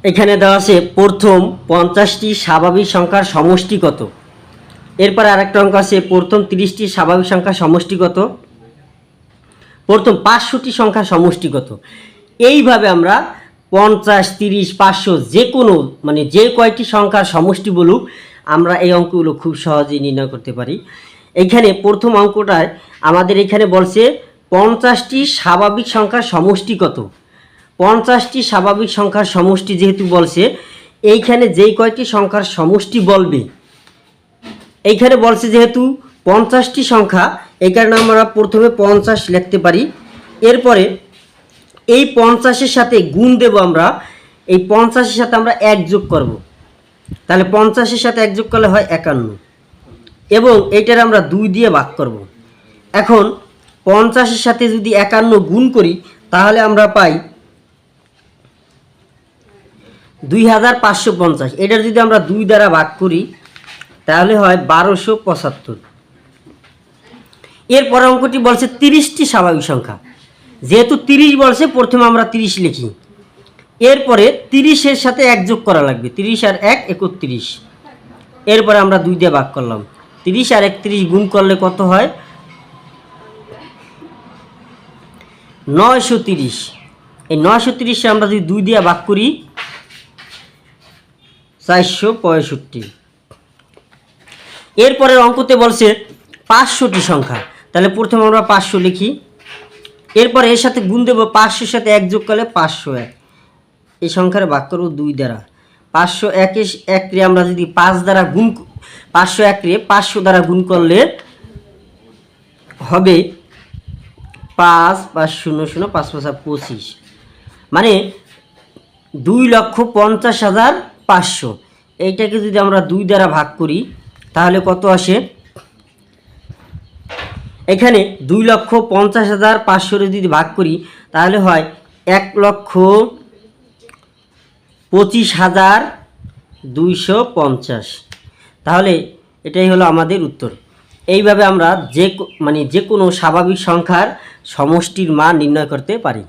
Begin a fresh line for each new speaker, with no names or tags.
এখানে দেওয়া আছে প্রথম 50টি স্বাভাবিক সংখ্যার সমষ্টি কত। এরপর আরেকটা অঙ্ক আছে প্রথম 30টি স্বাভাবিক সংখ্যার সমষ্টি কত, প্রথম 500টি সংখ্যার সমষ্টি কত। এইভাবে আমরা 50, 30, 500 যে কোনো মানে যে কয়টি সংখ্যার সমষ্টি বলুক আমরা এই অঙ্কগুলো খুব সহজেই নির্ণয় করতে পারি। এইখানে প্রথম অঙ্কটায় আমাদের এখানে বলছে 50টি স্বাভাবিক সংখ্যার সমষ্টি কত। 50টি স্বাভাবিক সংখ্যার সমষ্টি যেহেতু বলছে, এইখানে যেই কয়টি সংখ্যার সমষ্টি বলবে, এইখানে বলছে যেহেতু 50টি সংখ্যা, এই কারণে আমরা প্রথমে 50 লিখতে পারি। এরপরে এই 50-এর সাথে গুণ দেব আমরা, এই 50-এর সাথে আমরা 1 যোগ করব, তাহলে 50-এর সাথে 1 যোগ করলে হয় 51, এবং এইটার আমরা 2 দিয়ে ভাগ করব। এখন 50-এর সাথে যদি 51 গুণ করি তাহলে আমরা পাই 2550। এটার যদি আমরা 2 দ্বারা ভাগ করি তাহলে হয় 1275। এরপর অঙ্কটি বলছে 30টি স্বাভাবিক সংখ্যা, যেহেতু 30 বলছে প্রথমে আমরা 30 লিখি। এরপরে 30-এর সাথে 1 যোগ করা লাগবে, 30 আর 1 31। এরপরে আমরা 2 দিয়ে ভাগ করলাম, 30 আর 31 গুণ করলে কত হয় 930। এই 930-এ আমরা যদি 2 দিয়ে ভাগ করি 465। এরপরের অঙ্কতে বলছে 500টি সংখ্যা, তাহলে প্রথমে আমরা 500 লিখি। এরপরে এর সাথে গুণ দেব, 500-এর সাথে 1 যোগ করলে 501। এই সংখ্যার ভাগ করব 2 দ্বারা। 501-কে আমরা যদি 5 দ্বারা গুণ, 501-কে 500 দ্বারা গুণ করলে হবে 5 5 0 0 5 5 25, মানে 2,50,500। এইটাকে যদি আমরা 2 দ্বারা ভাগ করি তাহলে কত আসে, এখানে 2,50,500 যদি ভাগ করি তাহলে হয় 1,25,250। তাহলে এটাই হলো আমাদের উত্তর। এইভাবে আমরা যে কোনো স্বাভাবিক সংখ্যার সমষ্টির মান নির্ণয় করতে পারি।